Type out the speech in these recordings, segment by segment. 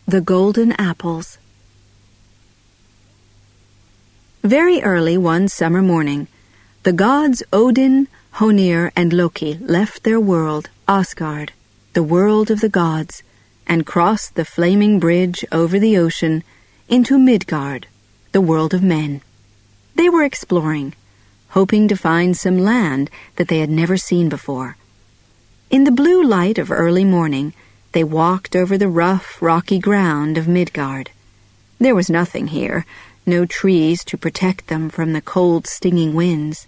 The Golden Apples. Very early one summer morning, the gods Odin, Honir, and Loki left their world, Asgard, the world of the gods, and crossed the flaming bridge over the ocean into Midgard, the world of men. They were exploring, hoping to find some land that they had never seen before. In the blue light of early morning, they walked over the rough, rocky ground of Midgard. There was nothing here, no trees to protect them from the cold, stinging winds.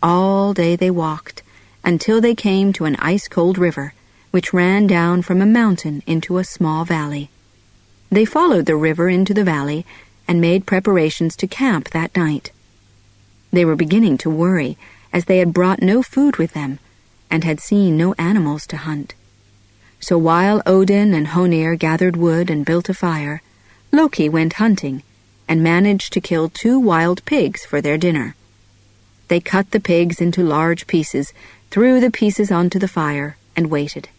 All day they walked, until they came to an ice-cold river, which ran down from a mountain into a small valley. They followed the river into the valley and made preparations to camp that night. They were beginning to worry, as they had brought no food with them and had seen no animals to hunt. So while Odin and Honir gathered wood and built a fire, Loki went hunting and managed to kill 2 wild pigs for their dinner. They cut the pigs into large pieces, threw the pieces onto the fire, and waited.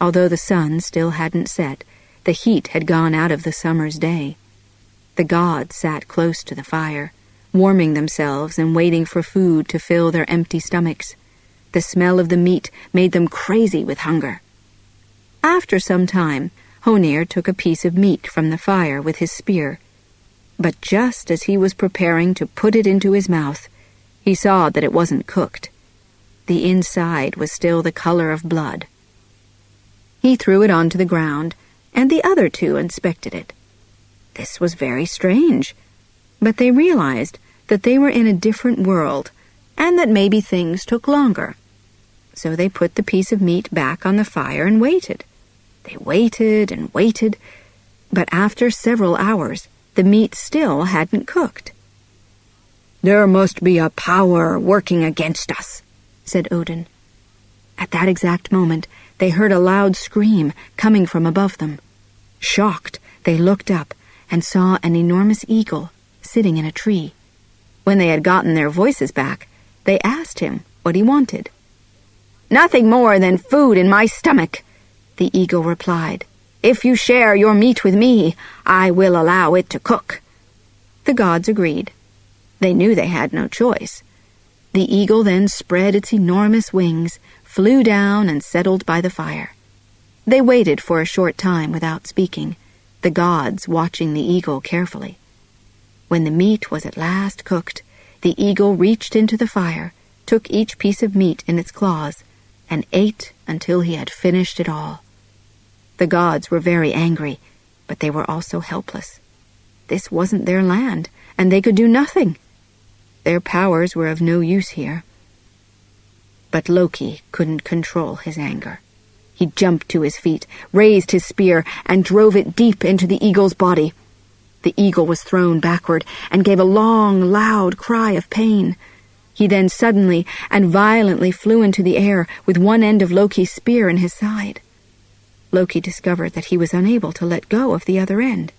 Although the sun still hadn't set, the heat had gone out of the summer's day. The gods sat close to the fire, warming themselves and waiting for food to fill their empty stomachs. The smell of the meat made them crazy with hunger. After some time, Honir took a piece of meat from the fire with his spear. But just as he was preparing to put it into his mouth, he saw that it wasn't cooked. The inside was still the color of blood. He threw it onto the ground, and the other 2 inspected it. This was very strange, but they realized that they were in a different world, and that maybe things took longer. So they put the piece of meat back on the fire and waited. They waited and waited, but after several hours, the meat still hadn't cooked. "There must be a power working against us," said Odin. At that exact moment, they heard a loud scream coming from above them. Shocked, they looked up and saw an enormous eagle sitting in a tree. When they had gotten their voices back, they asked him what he wanted. "Nothing more than food in my stomach," the eagle replied. "If you share your meat with me, I will allow it to cook." The gods agreed. They knew they had no choice. The eagle then spread its enormous wings, flew down, and settled by the fire. They waited for a short time without speaking, the gods watching the eagle carefully. When the meat was at last cooked, the eagle reached into the fire, took each piece of meat in its claws, and ate until he had finished it all. The gods were very angry, but they were also helpless. This wasn't their land, and they could do nothing. Their powers were of no use here. But Loki couldn't control his anger. He jumped to his feet, raised his spear, and drove it deep into the eagle's body. The eagle was thrown backward and gave a long, loud cry of pain. He then suddenly and violently flew into the air with one end of Loki's spear in his side. Loki discovered that he was unable to let go of the other end.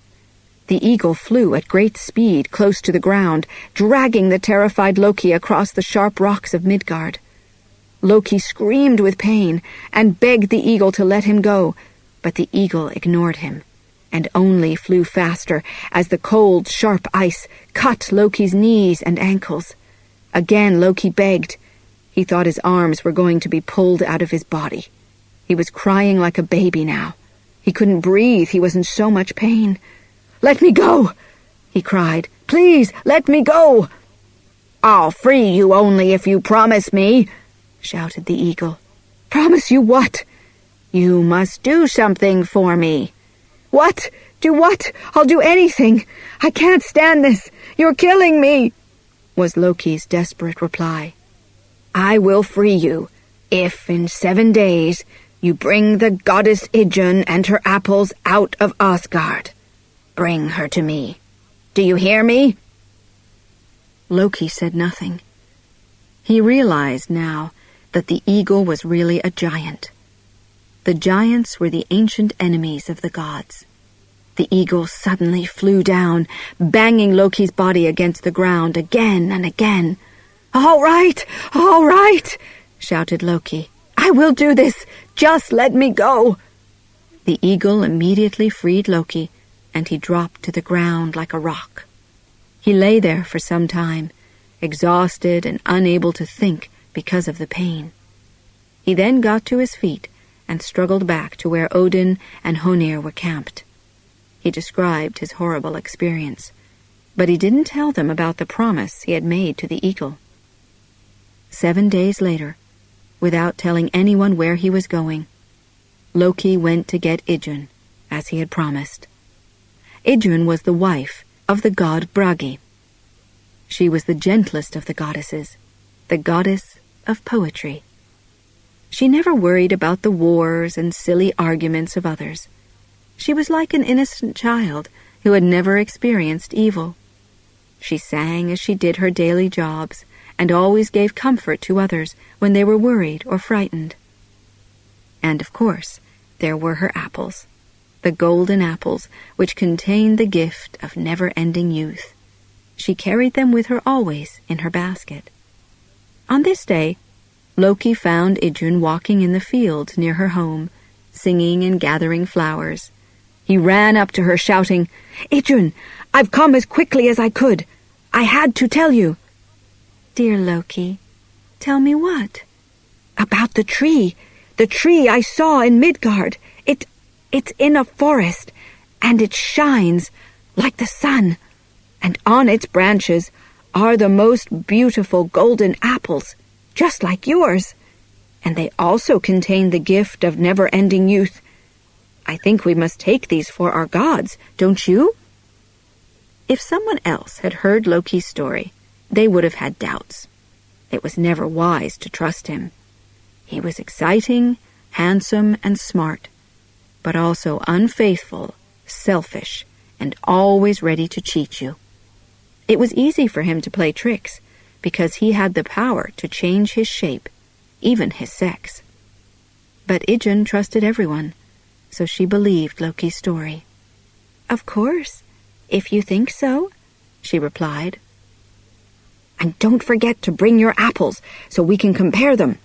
The eagle flew at great speed close to the ground, dragging the terrified Loki across the sharp rocks of Midgard. Loki screamed with pain and begged the eagle to let him go, but the eagle ignored him and only flew faster as the cold, sharp ice cut Loki's knees and ankles. Again Loki begged. He thought his arms were going to be pulled out of his body. He was crying like a baby now. He couldn't breathe, he was in so much pain. "Let me go!" he cried. "Please, let me go!" "I'll free you only if you promise me," shouted the eagle. "Promise you what?" "You must do something for me." "What? Do what? I'll do anything. I can't stand this. You're killing me," was Loki's desperate reply. "I will free you if in 7 days you bring the goddess Idun and her apples out of Asgard. Bring her to me. Do you hear me?" Loki said nothing. He realized now that the eagle was really a giant. The giants were the ancient enemies of the gods. The eagle suddenly flew down, banging Loki's body against the ground again and again. All right, shouted Loki. "I will do this. Just let me go." The eagle immediately freed Loki, and he dropped to the ground like a rock. He lay there for some time, exhausted and unable to think because of the pain. He then got to his feet and struggled back to where Odin and Honir were camped. He described his horrible experience, but he didn't tell them about the promise he had made to the eagle. 7 days later, without telling anyone where he was going, Loki went to get Idun, as he had promised. Idun was the wife of the god Bragi. She was the gentlest of the goddesses, the goddess of poetry. She never worried about the wars and silly arguments of others. She was like an innocent child who had never experienced evil. She sang as she did her daily jobs and always gave comfort to others when they were worried or frightened. And, of course, there were her apples, the golden apples which contained the gift of never-ending youth. She carried them with her always in her basket. On this day, Loki found Idun walking in the field near her home, singing and gathering flowers. He ran up to her, shouting, "Idun, I've come as quickly as I could. I had to tell you." "Dear Loki, tell me what?" "About the tree I saw in Midgard. It's in a forest, and it shines like the sun, and on its branches are the most beautiful golden apples, just like yours, and they also contain the gift of never-ending youth. I think we must take these for our gods, don't you?" If someone else had heard Loki's story, they would have had doubts. It was never wise to trust him. He was exciting, handsome, and smart, but also unfaithful, selfish, and always ready to cheat you. It was easy for him to play tricks, because he had the power to change his shape, even his sex. But Idun trusted everyone, so she believed Loki's story. "Of course, if you think so," she replied. "And don't forget to bring your apples so we can compare them.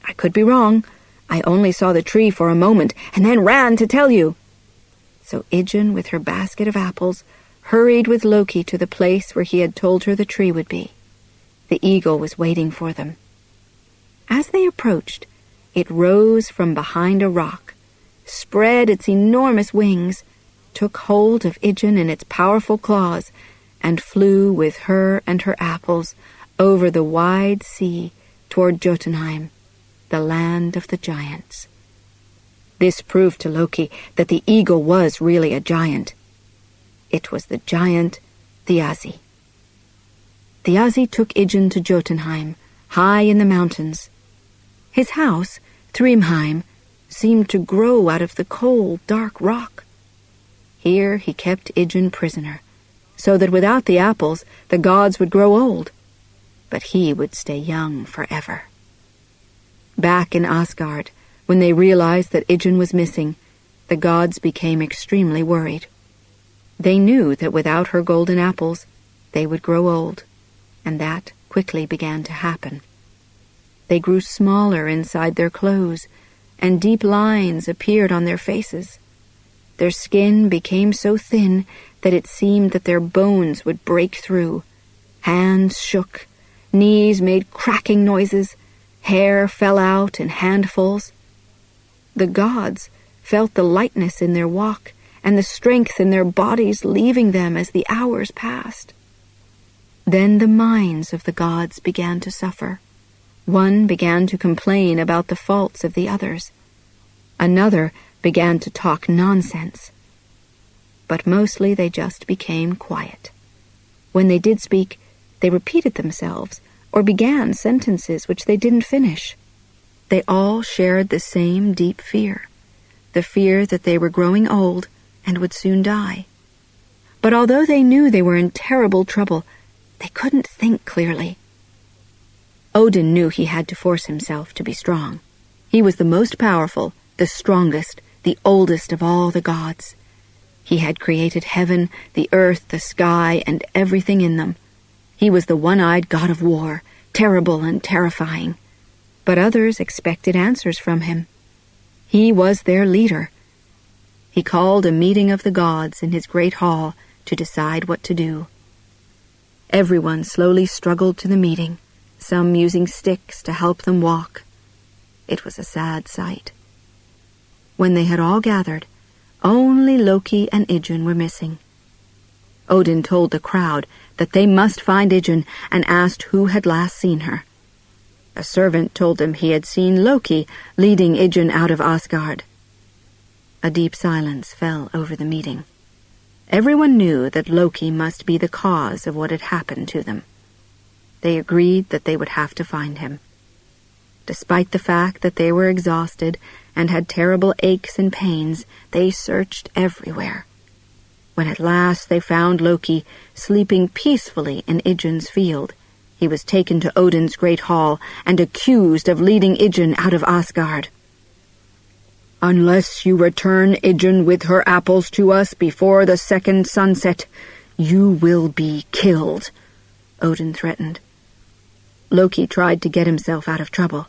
I could be wrong. I only saw the tree for a moment and then ran to tell you." So Idun, with her basket of apples, hurried with Loki to the place where he had told her the tree would be. The eagle was waiting for them. As they approached, it rose from behind a rock, spread its enormous wings, took hold of Idun in its powerful claws, and flew with her and her apples over the wide sea toward Jotunheim, the land of the giants. This proved to Loki that the eagle was really a giant. It was the giant Thiazi. Thiazi took Idun to Jotunheim, high in the mountains. His house, Thrymheim, seemed to grow out of the cold, dark rock. Here he kept Idun prisoner, so that without the apples the gods would grow old, but he would stay young forever. Back in Asgard, when they realized that Idun was missing, the gods became extremely worried. They knew that without her golden apples, they would grow old, and that quickly began to happen. They grew smaller inside their clothes, and deep lines appeared on their faces. Their skin became so thin that it seemed that their bones would break through. Hands shook, knees made cracking noises, hair fell out in handfuls. The gods felt the lightness in their walk and the strength in their bodies leaving them as the hours passed. Then the minds of the gods began to suffer. One began to complain about the faults of the others. Another began to talk nonsense. But mostly they just became quiet. When they did speak, they repeated themselves or began sentences which they didn't finish. They all shared the same deep fear, the fear that they were growing old and would soon die. But although they knew they were in terrible trouble, they couldn't think clearly. Odin knew he had to force himself to be strong. He was the most powerful, the strongest, the oldest of all the gods. He had created heaven, the earth, the sky, and everything in them. He was the one-eyed god of war, terrible and terrifying. But others expected answers from him. He was their leader. He called a meeting of the gods in his great hall to decide what to do. Everyone slowly struggled to the meeting, some using sticks to help them walk. It was a sad sight. When they had all gathered, only Loki and Idun were missing. Odin told the crowd that they must find Idun and asked who had last seen her. A servant told him he had seen Loki leading Idun out of Asgard. A deep silence fell over the meeting. Everyone knew that Loki must be the cause of what had happened to them. They agreed that they would have to find him. Despite the fact that they were exhausted and had terrible aches and pains, they searched everywhere. When at last they found Loki sleeping peacefully in Idun's field, he was taken to Odin's great hall and accused of leading Idun out of Asgard. "Unless you return Idun with her apples to us before the second sunset, you will be killed," Odin threatened. Loki tried to get himself out of trouble.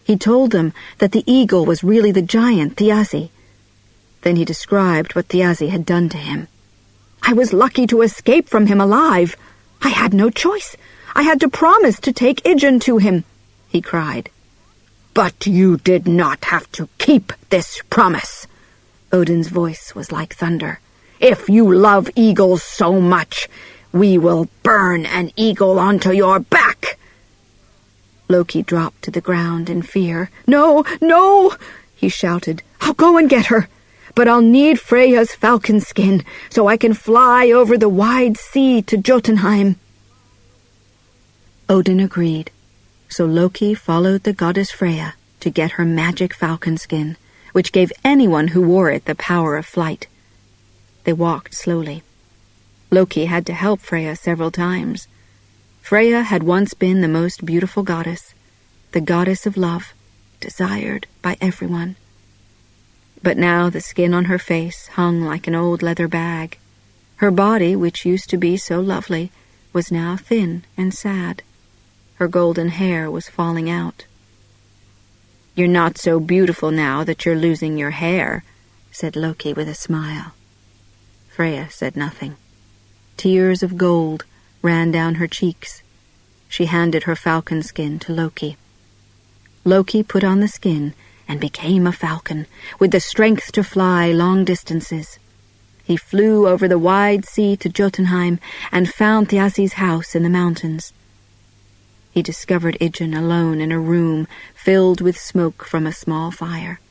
He told them that the eagle was really the giant Thiassi. Then he described what Thiassi had done to him. "I was lucky to escape from him alive. I had no choice. I had to promise to take Idun to him," he cried. "But you did not have to keep this promise." Odin's voice was like thunder. "If you love eagles so much, we will burn an eagle onto your back." Loki dropped to the ground in fear. "No, no," he shouted. "I'll go and get her. But I'll need Freya's falcon skin so I can fly over the wide sea to Jotunheim." Odin agreed, so Loki followed the goddess Freya to get her magic falcon skin, which gave anyone who wore it the power of flight. They walked slowly. Loki had to help Freya several times. Freya had once been the most beautiful goddess, the goddess of love, desired by everyone. But now the skin on her face hung like an old leather bag. Her body, which used to be so lovely, was now thin and sad. Her golden hair was falling out. "You're not so beautiful now that you're losing your hair," said Loki with a smile. Freya said nothing. Tears of gold ran down her cheeks. She handed her falcon skin to Loki. Loki put on the skin and became a falcon, with the strength to fly long distances. He flew over the wide sea to Jotunheim and found Thiassi's house in the mountains. He discovered Idun alone in a room filled with smoke from a small fire.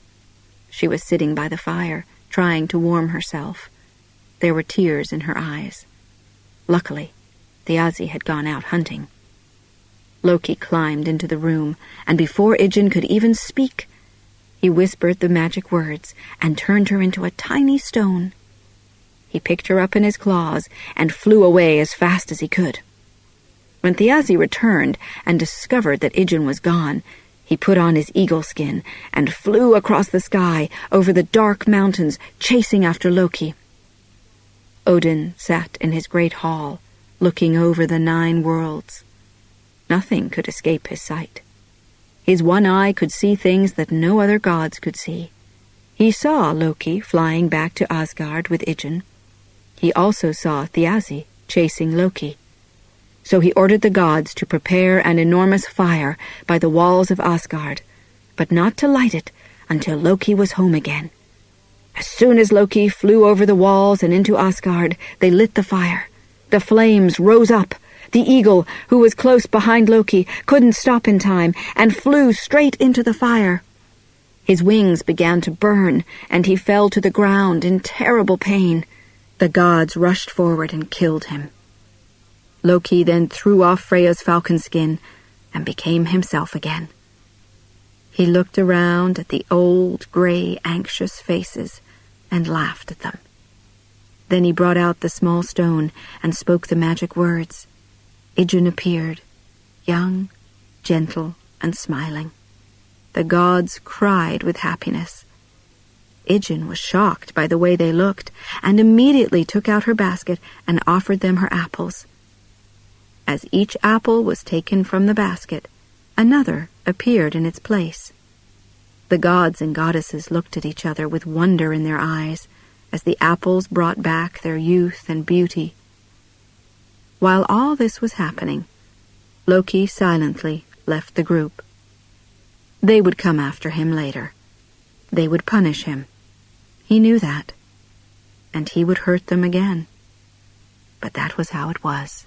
She was sitting by the fire, trying to warm herself. There were tears in her eyes. Luckily, Thiassi had gone out hunting. Loki climbed into the room, and before Idun could even speak, he whispered the magic words and turned her into a tiny stone. He picked her up in his claws and flew away as fast as he could. When Thiassi returned and discovered that Idun was gone, he put on his eagle skin and flew across the sky over the dark mountains, chasing after Loki. Odin sat in his great hall, looking over the 9 worlds. Nothing could escape his sight. His one eye could see things that no other gods could see. He saw Loki flying back to Asgard with Idun. He also saw Thiassi chasing Loki. So he ordered the gods to prepare an enormous fire by the walls of Asgard, but not to light it until Loki was home again. As soon as Loki flew over the walls and into Asgard, they lit the fire. The flames rose up. The eagle, who was close behind Loki, couldn't stop in time and flew straight into the fire. His wings began to burn, and he fell to the ground in terrible pain. The gods rushed forward and killed him. Loki then threw off Freya's falcon skin and became himself again. He looked around at the old, gray, anxious faces and laughed at them. Then he brought out the small stone and spoke the magic words. Idun appeared, young, gentle, and smiling. The gods cried with happiness. Idun was shocked by the way they looked and immediately took out her basket and offered them her apples. As each apple was taken from the basket, another appeared in its place. The gods and goddesses looked at each other with wonder in their eyes, as the apples brought back their youth and beauty. While all this was happening, Loki silently left the group. They would come after him later. They would punish him. He knew that. And he would hurt them again. But that was how it was.